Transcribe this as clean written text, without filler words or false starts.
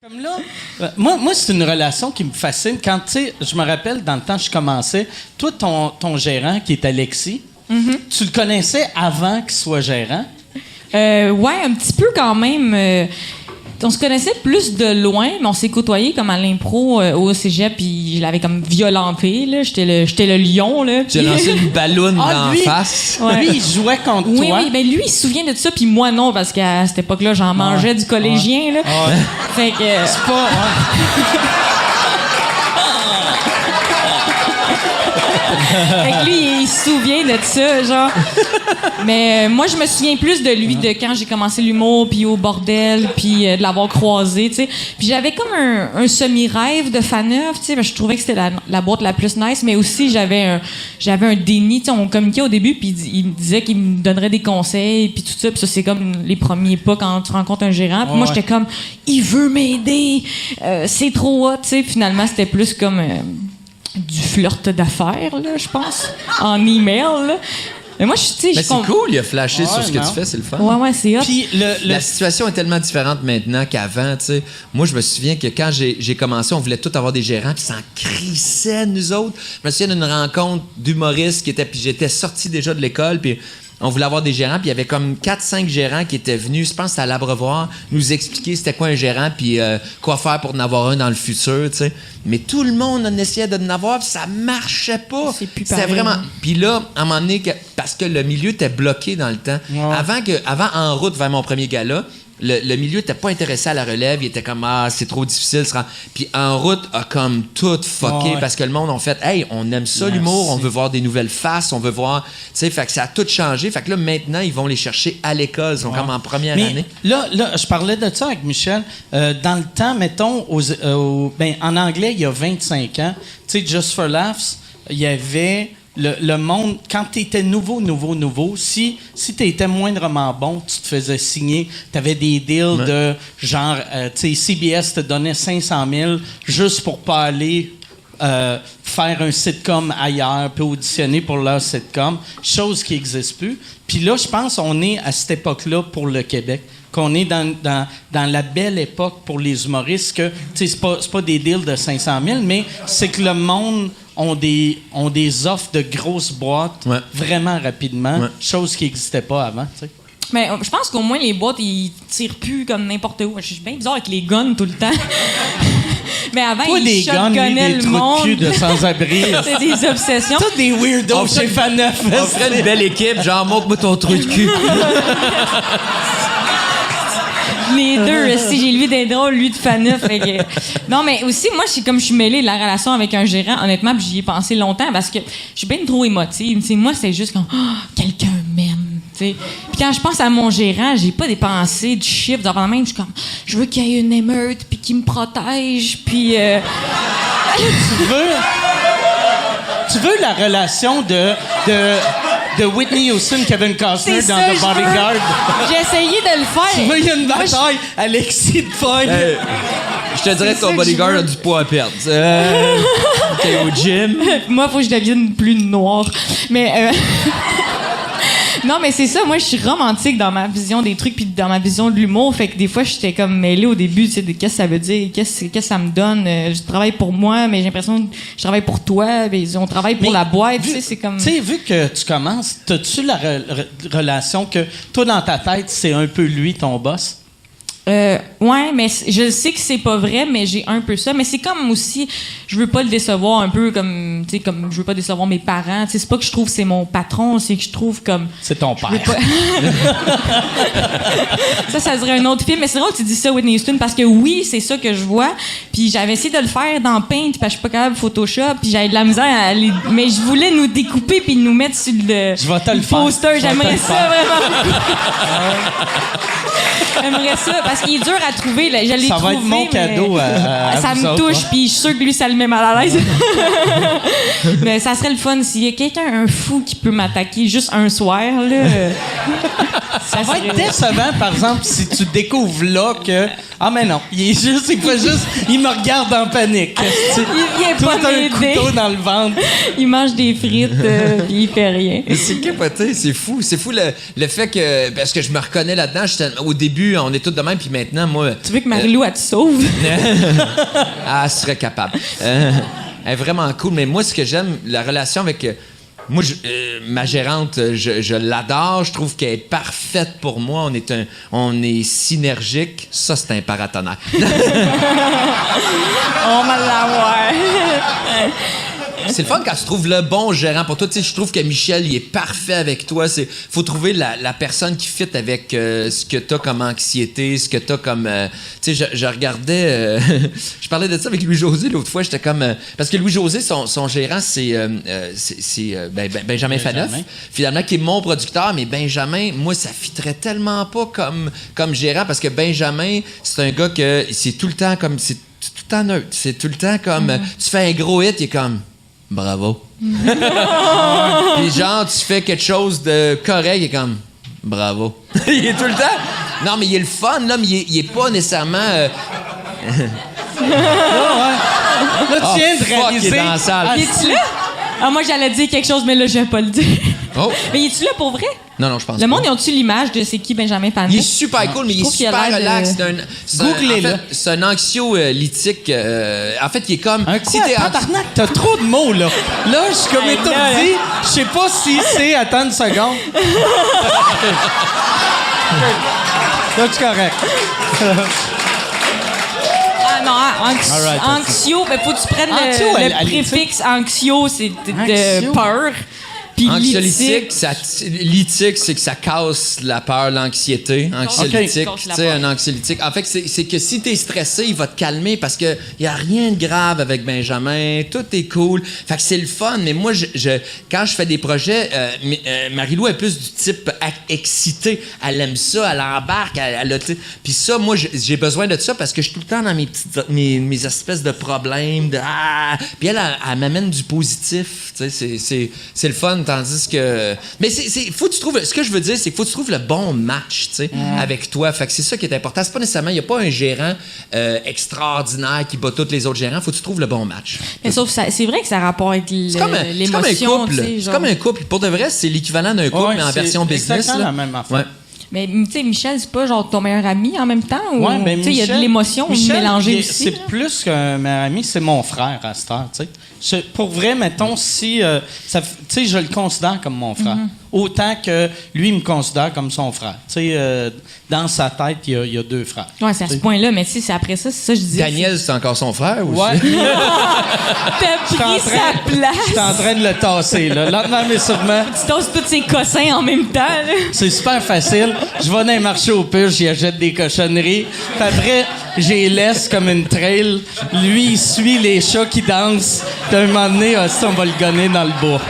Comme là, moi c'est une relation qui me fascine. Quand, tu sais, je me rappelle, dans le temps que je commençais, toi, ton gérant, qui est Alexis, tu le connaissais avant qu'il soit gérant? Ouais, un petit peu quand même. On se connaissait plus de loin, mais on s'est côtoyés comme à l'impro au cégep, puis je l'avais comme violenté, là. J'étais le lion, là. Tu as lancé une balloune d'en face. Ouais. Lui, il jouait contre toi. Oui, ben lui, il se souvient de ça, puis moi non, parce qu'à cette époque-là, j'en mangeais du collégien, là. Fait que... C'est pas... Fait que lui, il se souvient de ça, genre. Mais moi, je me souviens plus de lui de quand j'ai commencé l'humour, puis au bordel, puis de l'avoir croisé, tu sais. Puis j'avais comme un semi-rêve de Faneuf, tu sais. Je trouvais que c'était la boîte la plus nice, mais aussi j'avais un déni, tu sais. On communiquait au début, puis il me disait qu'il me donnerait des conseils, puis tout ça. Puis ça, c'est comme les premiers pas quand tu rencontres un gérant. Puis moi, j'étais comme, il veut m'aider, c'est trop hot, tu sais. Finalement, c'était plus comme... du flirt d'affaires, là, je pense, en email, là. Mais moi, Mais c'est cool, il a flashé sur ce que tu fais, c'est le fun. Ouais, c'est hot. Puis La situation est tellement différente maintenant qu'avant, tu sais. Moi, je me souviens que quand j'ai commencé, on voulait tous avoir des gérants, puis ça en crissait, nous autres. Je me souviens d'une rencontre d'humoristes puis j'étais sorti déjà de l'école, puis on voulait avoir des gérants, puis il y avait comme 4-5 gérants qui étaient venus, je pense que c'était à l'Abreuvoir, nous expliquer c'était quoi un gérant, puis quoi faire pour en avoir un dans le futur, tu sais. Mais tout le monde en essayait de en avoir, puis ça marchait pas. C'est C'était vraiment... Puis là, à un moment donné, parce que le milieu était bloqué dans le temps, avant En route vers mon premier gala, le milieu n'était pas intéressé à la relève. Il était comme, c'est trop difficile. Puis En route a comme tout fucké parce que le monde a fait, hey, on aime ça, l'humour, on veut voir des nouvelles faces, on veut voir. Tu sais, fait que ça a tout changé. Fait que là, maintenant, ils vont les chercher à l'école. Ils sont comme en première année. Là, je parlais de ça avec Michel. Dans le temps, mettons, en anglais, il y a 25 ans, tu sais, Just for Laughs, il y avait. Le monde, quand tu étais nouveau, si tu étais moindrement bon, tu te faisais signer. Tu avais des deals de genre, tu sais, CBS te donnait 500 000 juste pour pas aller faire un sitcom ailleurs puis auditionner pour leur sitcom, chose qui n'existe plus. Puis là, je pense qu'on est à cette époque-là pour le Québec. Qu'on est dans la belle époque pour les humoristes, que c'est pas des deals de 500 000, mais c'est que le monde ont des offres de grosses boîtes vraiment rapidement, chose qui n'existait pas avant. T'sais. Mais je pense qu'au moins les boîtes, ils tirent plus comme n'importe où. Je suis bien bizarre avec les guns tout le temps. Mais avant, toi, ils shotgunnaient le monde. Des trous de cul de sans-abri. C'est des obsessions. Tous des weirdos chez Faneuf. On ferait une belle équipe, genre, montre-moi ton trou de cul. Les deux, si j'ai lui des drôles, lui de Faneuf. Non, mais aussi, moi, je suis mêlée de la relation avec un gérant, honnêtement, puis j'y ai pensé longtemps parce que je suis bien trop émotive. T'sais, moi, c'est juste comme, quelqu'un m'aime. Puis quand je pense à mon gérant, j'ai pas des pensées de chiffres. Avant même, je suis comme, je veux qu'il y ait une émeute, puis qu'il me protège, puis... Tu veux la relation de Whitney Houston, Kevin Costner dans The Bodyguard? J'ai essayé de le faire. Tu veux, il y a une bataille, Alexis de Foy. Je te dirais que ton bodyguard a du poids à perdre. T'es au gym. Moi, faut que je devienne plus noire. Mais... Non, mais c'est ça. Moi, je suis romantique dans ma vision des trucs puis dans ma vision de l'humour. Fait que des fois, j'étais comme mêlée au début, tu sais, de qu'est-ce que ça veut dire, qu'est-ce que ça me donne. Je travaille pour moi, mais j'ai l'impression que je travaille pour toi. Mais on travaille pour la boîte, tu sais, c'est comme... Tu sais, vu que tu commences, t'as-tu la relation que toi, dans ta tête, c'est un peu lui, ton boss? Ouais, mais je sais que c'est pas vrai, mais j'ai un peu ça. Mais c'est comme aussi, je veux pas le décevoir un peu comme, tu sais, comme je veux pas décevoir mes parents. Tu sais, c'est pas que je trouve que c'est mon patron, c'est que je trouve comme... C'est ton père. Ça serait un autre film. Mais c'est drôle que tu dis ça, Whitney Houston, parce que oui, c'est ça que je vois. Puis j'avais essayé de le faire dans Paint, parce que je suis pas capable de Photoshop, puis j'avais de la misère à aller... Mais je voulais nous découper puis nous mettre sur le poster. J'aimerais ça, vraiment. J'aimerais ça, parce qu'il est dur à trouver. Là. Je l'ai ça trouvé, va être mon cadeau à ça vous me autres, touche, puis je suis sûre que lui, ça le met mal à l'aise. Mais ça serait le fun s'il y a quelqu'un, un fou, qui peut m'attaquer juste un soir. Là, ça va être décevant, par exemple, si tu découvres là que... Ah, mais non, il me regarde en panique. Il vient pas m'aider. Tout un couteau dans le ventre. Il mange des frites, puis il fait rien. C'est capoté, c'est fou. C'est fou le fait que... Parce que je me reconnais là-dedans. Au début, on est tous de même. puis maintenant, moi... Tu veux que Marie-Lou, elle te sauve? Elle serait capable. Elle est vraiment cool, mais moi, ce que j'aime, la relation avec... moi, ma gérante, je l'adore. Je trouve qu'elle est parfaite pour moi. On est synergique. Ça, c'est un paratonnerre. On va l'avoir. C'est le fun quand tu trouves le bon gérant pour toi. Tu sais, je trouve que Michel, il est parfait avec toi. Faut trouver la personne qui fit avec ce que t'as comme anxiété, ce que t'as comme... tu sais, je regardais... je parlais de ça avec Louis-José l'autre fois. J'étais comme... parce que Louis-José, son gérant, c'est Benjamin Faneuf, finalement, qui est mon producteur. Mais Benjamin, moi, ça fitterait tellement pas comme gérant parce que Benjamin, c'est un gars que c'est tout le temps comme... C'est tout le temps neutre. C'est tout le temps comme... tu fais un gros hit, il est comme... Bravo. Puis genre, tu fais quelque chose de correct, il est comme bravo. Il est tout le temps. Non, mais il est le fun, là, mais il est pas nécessairement. Là, tu viens de réaliser. Il est dans la salle. Es-tu là? Ah, moi, j'allais dire quelque chose, mais là, je vais pas le dire. Oh. Mais es-tu là pour vrai? Non, je pense Le pas. monde, ils ont-tu l'image de c'est qui Benjamin Faneuf? Il est super cool, mais il est super relax. Googlez-le. En fait, c'est un anxiolytique. En fait, il est comme... Un quoi? Tabarnak, t'as trop de mots, là. Là, je suis comme étourdi. Je sais pas si c'est... Attends une seconde. Là, tu es correct. Ah non, Alright, anxio, ben faut que tu prennes Anxio, le préfixe anxio, c'est de peur. Puis anxiolytique, lytique, c'est que ça casse la peur, l'anxiété. Anxiolytique, Okay. tu sais, un anxiolytique. En fait, c'est que si t'es stressé, il va te calmer parce que y a rien de grave avec Benjamin, tout est cool. Fait que c'est le fun. Mais moi, quand je fais des projets, Marie-Lou est plus du type excité. Elle aime ça, elle embarque, puis ça, moi, j'ai besoin de ça parce que je suis tout le temps dans mes espèces de problèmes. Puis elle m'amène du positif. Tu sais, c'est le fun. Tandis que... Mais faut que tu trouves... Ce que je veux dire, c'est qu'il faut que tu trouves le bon match, tu sais, avec toi. Fait que c'est ça qui est important. C'est pas nécessairement... Il n'y a pas un gérant extraordinaire qui bat tous les autres gérants. Faut que tu trouves le bon match. Mais sauf ça, c'est vrai que ça rapporte avec l'émotion. C'est comme un couple. C'est C'est comme un couple. Pour de vrai, c'est l'équivalent d'un couple, mais en version business. C'est exactement là. la même affaire. Ouais. Mais tu sais, Michel, c'est pas genre ton meilleur ami en même temps? Ou, Ouais, ben tu sais, il y a de Michel- l'émotion Michel, mélangée aussi. C'est là. plus qu'un meilleur ami, c'est mon frère à cette heure, tu sais. Pour vrai, mettons, si... tu sais, je le considère comme mon frère. Autant que lui me considère comme son frère. Tu sais, dans sa tête, il y a deux frères. Ouais, c'est à ce point-là, mais tu sais, c'est après ça, c'est ça que je disais. Daniel, c'est encore son frère aussi? Ouais. T'as pris sa Je suis en place. train de le tasser, là. Lentement, mais sûrement. Tu tasses tous ses cossins en même temps, là. C'est super facile. Je vais dans les marchés aux puces, j'y achète des cochonneries. Puis après, j'y laisse comme une trail. Lui, il suit les chats qui dansent. D'un moment donné, on va le gonner dans le bois.